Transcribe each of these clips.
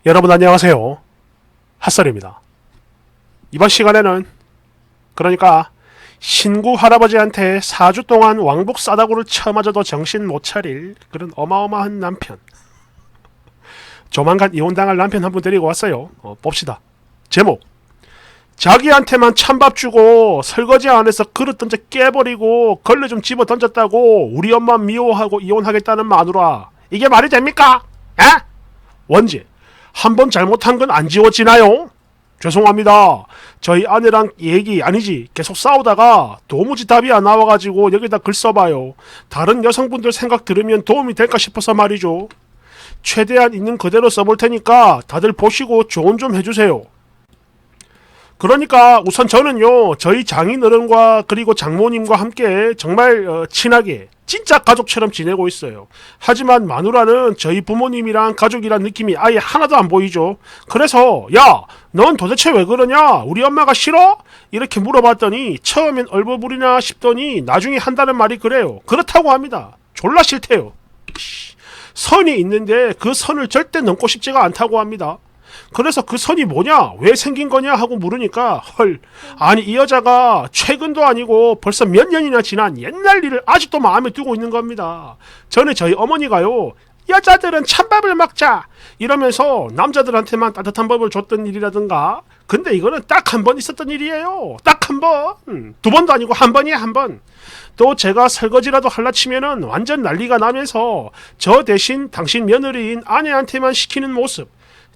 여러분 안녕하세요. 핫설입니다. 이번 시간에는 그러니까 신구 할아버지한테 4주 동안 왕복 싸다구를 쳐맞아도 정신 못 차릴 그런 어마어마한 남편, 조만간 이혼당할 남편 한 분 데리고 왔어요. 봅시다. 제목: 자기한테만 찬밥 주고 설거지 안 해서 그릇 던져 깨버리고 걸레 좀 집어 던졌다고 우리 엄마 미워하고 이혼하겠다는 마누라, 이게 말이 됩니까? 에? 원제: 한 번 잘못한 건 안 지워지나요? 죄송합니다. 저희 아내랑 계속 싸우다가 도무지 답이 안 나와가지고 여기다 글 써봐요. 다른 여성분들 생각 들으면 도움이 될까 싶어서 말이죠. 최대한 있는 그대로 써볼 테니까 다들 보시고 조언 좀 해주세요. 그러니까 우선 저는요, 저희 장인어른과 그리고 장모님과 함께 정말 친하게 진짜 가족처럼 지내고 있어요. 하지만 마누라는 저희 부모님이랑 가족이란 느낌이 아예 하나도 안 보이죠. 그래서 야, 넌 도대체 왜 그러냐? 우리 엄마가 싫어? 이렇게 물어봤더니 처음엔 얼버무리나 싶더니 나중에 한다는 말이 그래요. 그렇다고 합니다. 졸라 싫대요. 선이 있는데 그 선을 절대 넘고 싶지가 않다고 합니다. 그래서 그 선이 뭐냐? 왜 생긴 거냐? 하고 물으니까 헐, 아니 이 여자가 최근도 아니고 벌써 몇 년이나 지난 옛날 일을 아직도 마음에 두고 있는 겁니다. 전에 저희 어머니가요, 여자들은 찬밥을 먹자 이러면서 남자들한테만 따뜻한 밥을 줬던 일이라든가, 근데 이거는 딱 한 번 있었던 일이에요. 딱 한 번. 두 번도 아니고 한 번이에요, 한 번. 또 제가 설거지라도 할라 치면은 완전 난리가 나면서 저 대신 당신 며느리인 아내한테만 시키는 모습,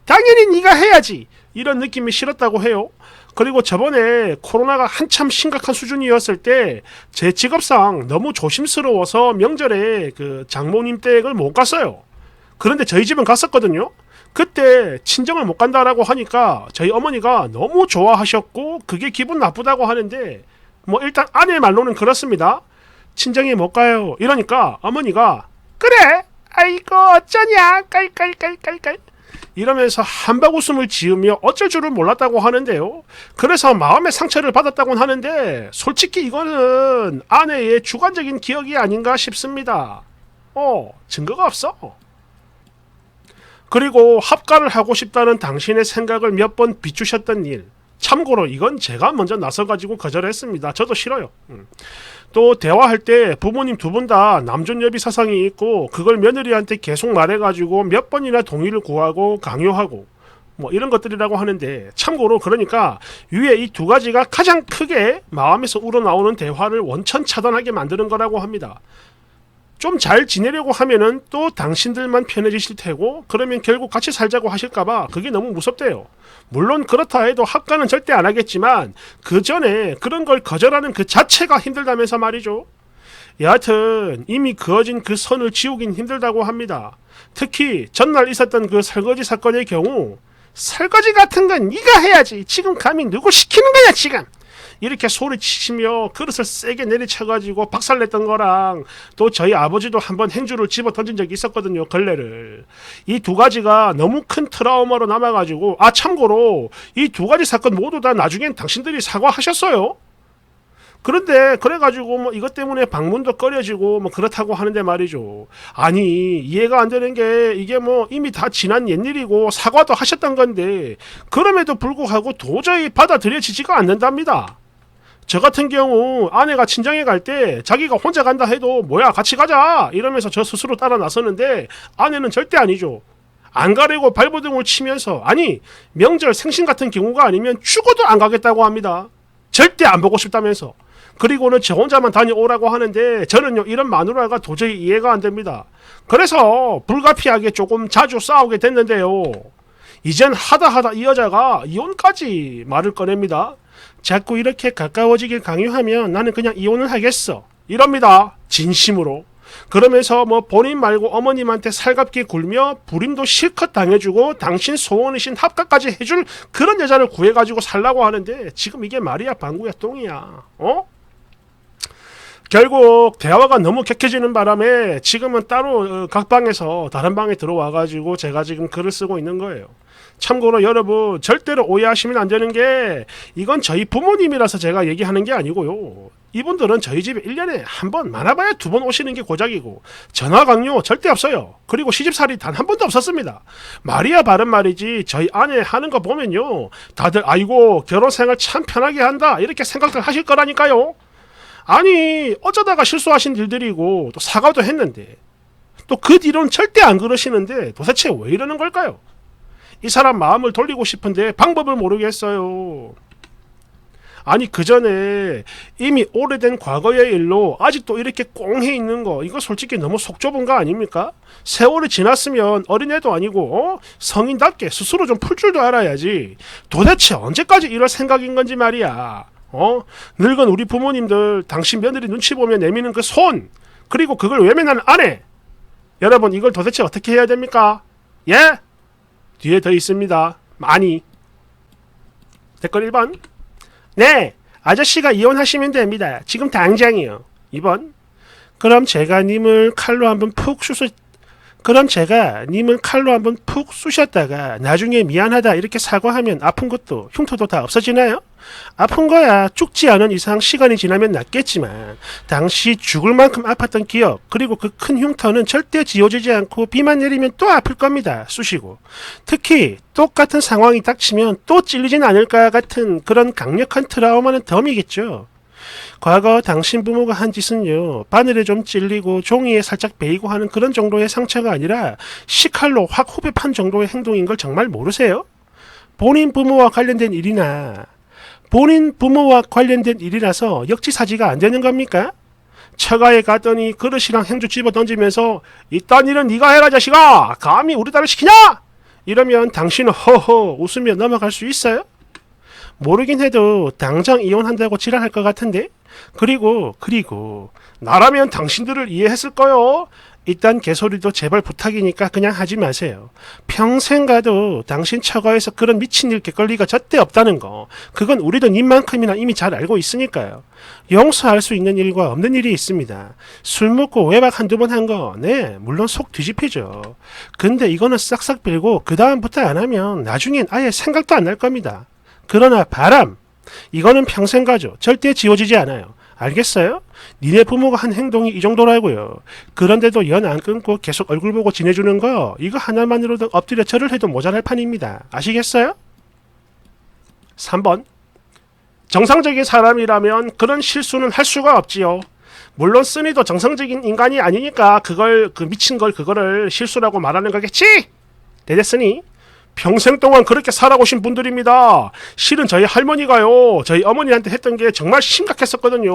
당연히 네가 해야지, 이런 느낌이 싫었다고 해요. 그리고 저번에 코로나가 한참 심각한 수준이었을 때 제 직업상 너무 조심스러워서 명절에 그 장모님 댁을 못 갔어요. 그런데 저희 집은 갔었거든요. 그때 친정을 못 간다라고 하니까 저희 어머니가 너무 좋아하셨고 그게 기분 나쁘다고 하는데, 뭐 일단 아내 말로는 그렇습니다. 친정에 못 가요 이러니까 어머니가 그래 아이고 어쩌냐 깔깔깔깔깔 이러면서 한박 웃음을 지으며 어쩔 줄을 몰랐다고 하는데요. 그래서 마음의 상처를 받았다고는 하는데 솔직히 이거는 아내의 주관적인 기억이 아닌가 싶습니다. 증거가 없어. 그리고 합가를 하고 싶다는 당신의 생각을 몇 번 비추셨던 일, 참고로 이건 제가 먼저 나서가지고 거절했습니다. 저도 싫어요. 또 대화할 때 부모님 두 분 다 남존여비 사상이 있고 그걸 며느리한테 계속 말해가지고 몇 번이나 동의를 구하고 강요하고 뭐 이런 것들이라고 하는데, 참고로 그러니까 위에 이 두 가지가 가장 크게 마음에서 우러나오는 대화를 원천 차단하게 만드는 거라고 합니다. 좀 잘 지내려고 하면은 또 당신들만 편해지실 테고, 그러면 결국 같이 살자고 하실까봐 그게 너무 무섭대요. 물론 그렇다 해도 합가는 절대 안 하겠지만 그 전에 그런 걸 거절하는 그 자체가 힘들다면서 말이죠. 여하튼 이미 그어진 그 선을 지우긴 힘들다고 합니다. 특히 전날 있었던 그 설거지 사건의 경우, 설거지 같은 건 네가 해야지, 지금 감히 누구 시키는 거야 지금, 이렇게 소리치시며 그릇을 세게 내리쳐가지고 박살냈던 거랑, 또 저희 아버지도 한번 행주를 집어 던진 적이 있었거든요, 걸레를. 이 두 가지가 너무 큰 트라우마로 남아가지고, 참고로 이 두 가지 사건 모두 다 나중엔 당신들이 사과하셨어요. 그런데 그래가지고 뭐 이것 때문에 방문도 꺼려지고 뭐 그렇다고 하는데 말이죠. 아니 이해가 안 되는 게, 이게 뭐 이미 다 지난 옛일이고 사과도 하셨던 건데 그럼에도 불구하고 도저히 받아들여지지가 않는답니다. 저 같은 경우 아내가 친정에 갈 때 자기가 혼자 간다 해도 뭐야 같이 가자 이러면서 저 스스로 따라 나서는데, 아내는 절대 아니죠. 안 가려고 발버둥을 치면서, 아니 명절 생신 같은 경우가 아니면 죽어도 안 가겠다고 합니다. 절대 안 보고 싶다면서. 그리고는 저 혼자만 다녀오라고 하는데 저는요, 이런 마누라가 도저히 이해가 안 됩니다. 그래서 불가피하게 조금 자주 싸우게 됐는데요. 이젠 하다 이 여자가 이혼까지 말을 꺼냅니다. 자꾸 이렇게 가까워지길 강요하면 나는 그냥 이혼을 하겠어 이럽니다. 진심으로. 그러면서 뭐 본인 말고 어머님한테 살갑게 굴며 불임도 실컷 당해주고 당신 소원이신 합가까지 해줄 그런 여자를 구해가지고 살라고 하는데, 지금 이게 말이야 방구야 똥이야. 결국 대화가 너무 격해지는 바람에 지금은 따로 각 방에서 다른 방에 들어와가지고 제가 지금 글을 쓰고 있는 거예요. 참고로 여러분 절대로 오해하시면 안 되는 게, 이건 저희 부모님이라서 제가 얘기하는 게 아니고요. 이분들은 저희 집에 1년에 한 번, 많아봐야 2번 오시는 게 고작이고 전화 강요 절대 없어요. 그리고 시집살이 단 한 번도 없었습니다. 말이야 바른 말이지 저희 아내 하는 거 보면요, 다들 아이고 결혼생활 참 편하게 한다 이렇게 생각들 하실 거라니까요. 아니 어쩌다가 실수하신 일들이고 또 사과도 했는데 또 그 뒤로는 절대 안 그러시는데 도대체 왜 이러는 걸까요? 이 사람 마음을 돌리고 싶은데 방법을 모르겠어요. 아니 그 전에 이미 오래된 과거의 일로 아직도 이렇게 꽁해 있는 거, 이거 솔직히 너무 속 좁은 거 아닙니까? 세월이 지났으면 어린애도 아니고 성인답게 스스로 좀 풀 줄도 알아야지. 도대체 언제까지 이럴 생각인 건지 말이야. 늙은 우리 부모님들 당신 며느리 눈치 보면 내미는 그 손, 그리고 그걸 외면하는 아내, 여러분 이걸 도대체 어떻게 해야 됩니까? 예? 뒤에 더 있습니다. 많이. 댓글 1번. 네, 아저씨가 이혼하시면 됩니다. 지금 당장이요. 2번. 그럼 제가 님을 칼로 한번 푹 쑤셨다가 나중에 미안하다 이렇게 사과하면 아픈 것도 흉터도 다 없어지나요? 아픈 거야 죽지 않은 이상 시간이 지나면 낫겠지만 당시 죽을 만큼 아팠던 기억, 그리고 그 큰 흉터는 절대 지워지지 않고 비만 내리면 또 아플 겁니다. 쑤시고. 특히 똑같은 상황이 닥치면 또 찔리진 않을까 같은 그런 강력한 트라우마는 덤이겠죠. 과거 당신 부모가 한 짓은요, 바늘에 좀 찔리고 종이에 살짝 베이고 하는 그런 정도의 상처가 아니라 식칼로 확 후벼 판 정도의 행동인 걸 정말 모르세요? 본인 부모와 관련된 일이라서 역지사지가 안 되는 겁니까? 처가에 갔더니 그릇이랑 행주 집어 던지면서 이딴 일은 네가 해라 자식아! 감히 우리 딸을 시키냐! 이러면 당신은 허허 웃으며 넘어갈 수 있어요? 모르긴 해도 당장 이혼한다고 지랄할 것 같은데? 그리고 나라면 당신들을 이해했을 거요. 이딴 개소리도 제발 부탁이니까 그냥 하지 마세요. 평생 가도 당신 처가에서 그런 미친 일 겪을 리가 절대 없다는 거, 그건 우리도 님만큼이나 이미 잘 알고 있으니까요. 용서할 수 있는 일과 없는 일이 있습니다. 술 먹고 외박 한두 번 한 거, 네, 물론 속 뒤집히죠. 근데 이거는 싹싹 빌고 그 다음부터 안 하면 나중엔 아예 생각도 안 날 겁니다. 그러나 바람, 이거는 평생 가죠. 절대 지워지지 않아요. 알겠어요? 니네 부모가 한 행동이 이 정도라고요. 그런데도 연 안 끊고 계속 얼굴 보고 지내주는 거, 이거 하나만으로도 엎드려 절을 해도 모자랄 판입니다. 아시겠어요? 3번. 정상적인 사람이라면 그런 실수는 할 수가 없지요. 물론 쓰니도 정상적인 인간이 아니니까 그 미친 걸 그거를 실수라고 말하는 거겠지? 대대쓰니 평생 동안 그렇게 살아오신 분들입니다. 실은 저희 할머니가요, 저희 어머니한테 했던 게 정말 심각했었거든요.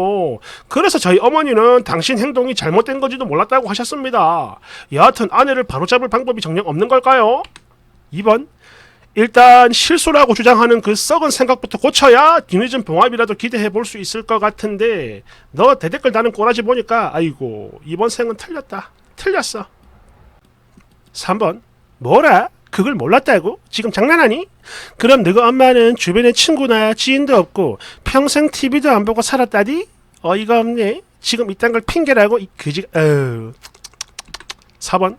그래서 저희 어머니는 당신 행동이 잘못된 건지도 몰랐다고 하셨습니다. 여하튼 아내를 바로잡을 방법이 정녕 없는 걸까요? 2번. 일단 실수라고 주장하는 그 썩은 생각부터 고쳐야 뒤늦은 봉합이라도 기대해 볼 수 있을 것 같은데, 너 대댓글 다는 꼬라지 보니까 아이고 이번 생은 틀렸어. 3번. 뭐라? 그걸 몰랐다고? 지금 장난하니? 그럼 너가 엄마는 주변에 친구나 지인도 없고 평생 TV도 안 보고 살았다디? 어이가 없네. 지금 이딴 걸 핑계라고 이 그지. 4번.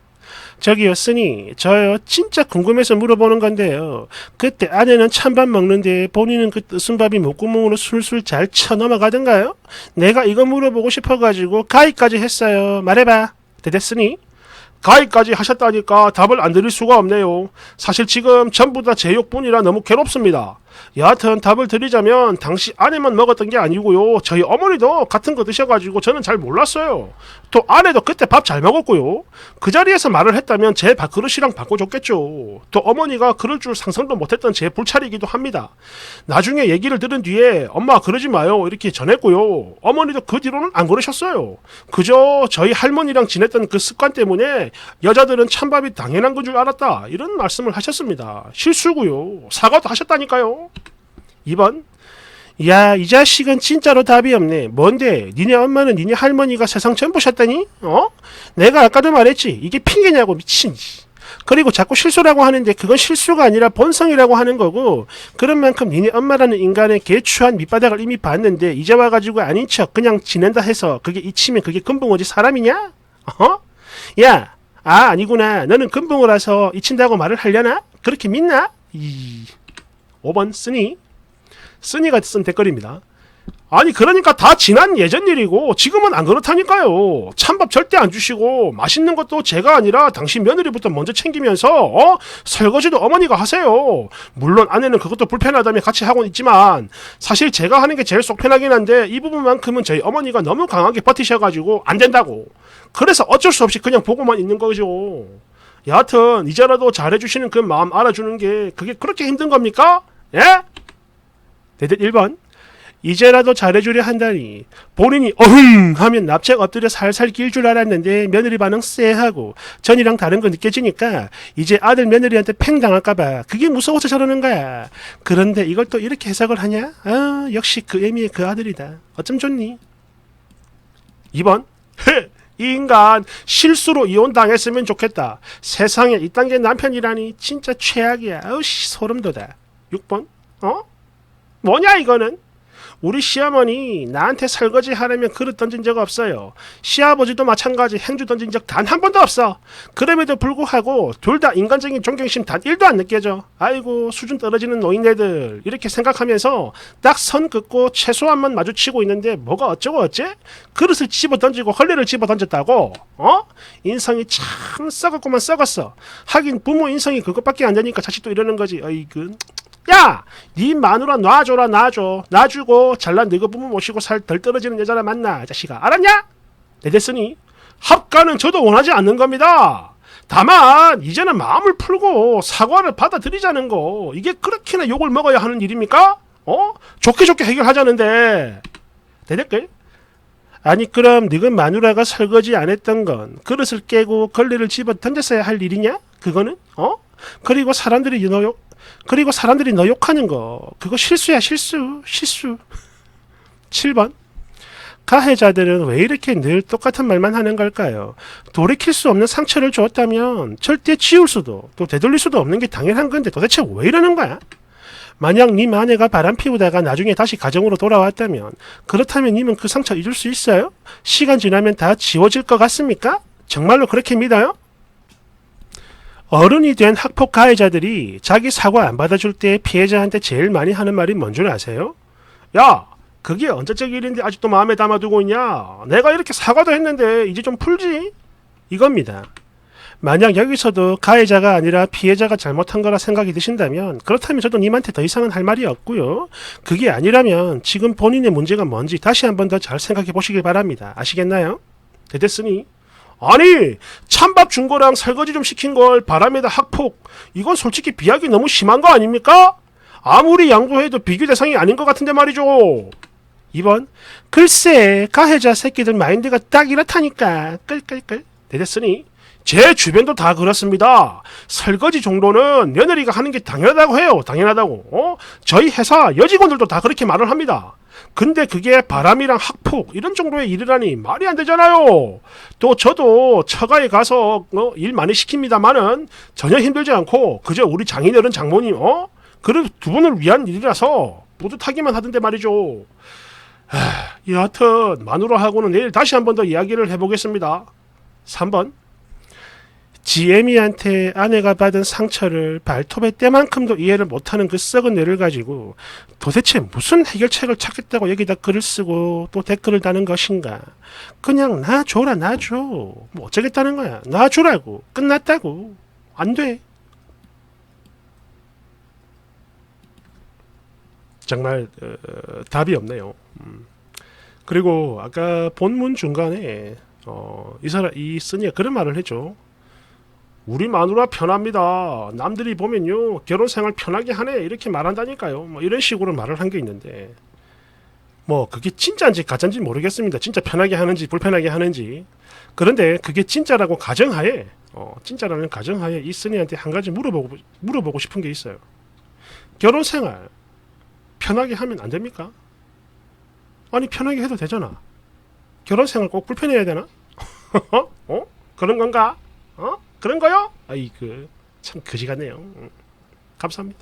저기요 쓰니, 저요 진짜 궁금해서 물어보는 건데요. 그때 아내는 찬밥 먹는데 본인은 그 뜨순 밥이 목구멍으로 술술 잘 쳐넘어가던가요? 내가 이거 물어보고 싶어가지고 가위까지 했어요. 말해봐. 대대쓰니? 가위까지 하셨다니까 답을 안 드릴 수가 없네요. 사실 지금 전부 다 제 욕뿐이라 너무 괴롭습니다. 여하튼 답을 드리자면 당시 아내만 먹었던 게 아니고요, 저희 어머니도 같은 거 드셔가지고 저는 잘 몰랐어요. 또 아내도 그때 밥 잘 먹었고요. 그 자리에서 말을 했다면 제 밥그릇이랑 바꿔줬겠죠. 또 어머니가 그럴 줄 상상도 못했던 제 불찰이기도 합니다. 나중에 얘기를 들은 뒤에 엄마 그러지 마요 이렇게 전했고요. 어머니도 그 뒤로는 안 그러셨어요. 그저 저희 할머니랑 지냈던 그 습관 때문에 여자들은 찬밥이 당연한 건 줄 알았다 이런 말씀을 하셨습니다. 실수고요. 사과도 하셨다니까요. 2번. 야, 이 자식은 진짜로 답이 없네. 뭔데? 니네 엄마는 니네 할머니가 세상 전부셨다니? 내가 아까도 말했지. 이게 핑계냐고 미친. 그리고 자꾸 실수라고 하는데 그건 실수가 아니라 본성이라고 하는 거고, 그런 만큼 니네 엄마라는 인간의 개추한 밑바닥을 이미 봤는데 이제 와가지고 아닌 척 그냥 지낸다 해서 그게 이치면 그게 금붕어지 사람이냐? 야, 아니구나. 너는 금붕어라서 이친다고 말을 하려나? 그렇게 믿나? 5번 쓰니가 쓴 댓글입니다. 아니 그러니까 다 지난 예전 일이고 지금은 안 그렇다니까요. 찬밥 절대 안 주시고 맛있는 것도 제가 아니라 당신 며느리부터 먼저 챙기면서 설거지도 어머니가 하세요. 물론 아내는 그것도 불편하다며 같이 하고는 있지만 사실 제가 하는 게 제일 속 편하긴 한데 이 부분만큼은 저희 어머니가 너무 강하게 버티셔가지고 안 된다고. 그래서 어쩔 수 없이 그냥 보고만 있는 거죠. 여하튼 이제라도 잘해주시는 그 마음 알아주는 게 그게 그렇게 힘든 겁니까? 예? 대댓 1번. 이제라도 잘해주려 한다니 본인이 어흥 하면 납작 엎드려 살살 낄 줄 알았는데 며느리 반응 쎄하고 전이랑 다른 거 느껴지니까 이제 아들 며느리한테 팽 당할까봐 그게 무서워서 저러는 거야. 그런데 이걸 또 이렇게 해석을 하냐? 아 역시 그 애미의 그 아들이다. 어쩜 좋니? 2번. 이 인간 실수로 이혼 당했으면 좋겠다. 세상에 이딴 게 남편이라니 진짜 최악이야. 어우씨 소름 돋아. 6번. 뭐냐 이거는? 우리 시어머니 나한테 설거지 하려면 그릇 던진 적 없어요. 시아버지도 마찬가지 행주 던진 적 단 한 번도 없어. 그럼에도 불구하고 둘 다 인간적인 존경심 단 1도 안 느껴져. 아이고 수준 떨어지는 노인네들 이렇게 생각하면서 딱 선 긋고 최소한만 마주치고 있는데 뭐가 어쩌고 어째? 그릇을 집어 던지고 헐레를 집어 던졌다고? 인성이 참 썩었구만 썩었어. 하긴 부모 인성이 그것밖에 안 되니까 자식도 이러는 거지. 어이구. 야! 네 마누라 놔줘라 놔줘. 놔주고 잘난 너희 부모 모시고 살 덜 떨어지는 여자를 만나 자식아. 알았냐? 네 됐으니 합가는 저도 원하지 않는 겁니다. 다만 이제는 마음을 풀고 사과를 받아들이자는 거 이게 그렇게나 욕을 먹어야 하는 일입니까? 좋게 좋게 해결하자는데 네 댓글 아니 그럼 너희 마누라가 설거지 안 했던 건 그릇을 깨고 걸레를 집어 던졌어야 할 일이냐? 그거는? 그리고 사람들이 너 욕하는 거 그거 실수야 실수 7번 가해자들은 왜 이렇게 늘 똑같은 말만 하는 걸까요? 돌이킬 수 없는 상처를 주었다면 절대 지울 수도 또 되돌릴 수도 없는 게 당연한 건데 도대체 왜 이러는 거야? 만약 님 아내가 바람 피우다가 나중에 다시 가정으로 돌아왔다면 그렇다면 님은 그 상처 잊을 수 있어요? 시간 지나면 다 지워질 것 같습니까? 정말로 그렇게 믿어요? 어른이 된 학폭 가해자들이 자기 사과 안 받아줄 때 피해자한테 제일 많이 하는 말이 뭔 줄 아세요? 야! 그게 언제적 일인데 아직도 마음에 담아두고 있냐? 내가 이렇게 사과도 했는데 이제 좀 풀지? 이겁니다. 만약 여기서도 가해자가 아니라 피해자가 잘못한 거라 생각이 드신다면 그렇다면 저도 님한테 더 이상은 할 말이 없고요. 그게 아니라면 지금 본인의 문제가 뭔지 다시 한 번 더 잘 생각해 보시길 바랍니다. 아시겠나요? 됐으니 아니 찬밥 준 거랑 설거지 좀 시킨 걸 바람에다 학폭 이건 솔직히 비하기 너무 심한 거 아닙니까? 아무리 양보해도 비교 대상이 아닌 것 같은데 말이죠. 2번 글쎄 가해자 새끼들 마인드가 딱 이렇다니까 끌끌끌 됐으니 제 주변도 다 그렇습니다. 설거지 정도는 며느리가 하는 게 당연하다고 해요. 당연하다고. 저희 회사 여직원들도 다 그렇게 말을 합니다. 근데 그게 바람이랑 학폭 이런 정도의 일이라니 말이 안 되잖아요. 또 저도 처가에 가서 일 많이 시킵니다만은 전혀 힘들지 않고 그저 우리 장인어른 장모님 그 두 분을 위한 일이라서 뿌듯하기만 하던데 말이죠. 여하튼 마누라하고는 내일 다시 한 번 더 이야기를 해보겠습니다. 3번 지애미한테 아내가 받은 상처를 발톱의 때만큼도 이해를 못하는 그 썩은 뇌를 가지고 도대체 무슨 해결책을 찾겠다고 여기다 글을 쓰고 또 댓글을 다는 것인가. 그냥 놔줘라 놔줘. 뭐 어쩌겠다는 거야. 놔주라고. 끝났다고. 안 돼. 정말 답이 없네요. 그리고 아까 본문 중간에 이 쓰니가 그런 말을 했죠. 우리 마누라 편합니다. 남들이 보면요 결혼 생활 편하게 하네 이렇게 말한다니까요. 뭐 이런 식으로 말을 한 게 있는데 뭐 그게 진짜인지 가짜인지 모르겠습니다. 진짜 편하게 하는지 불편하게 하는지. 그런데 그게 진짜라고 가정하에 진짜라는 가정하에 이 쓰니한테 한 가지 물어보고 싶은 게 있어요. 결혼 생활 편하게 하면 안 됩니까? 아니 편하게 해도 되잖아. 결혼 생활 꼭 불편해야 되나? 그런 건가? 그런 거요? 아이 참 거지 같네요. 감사합니다.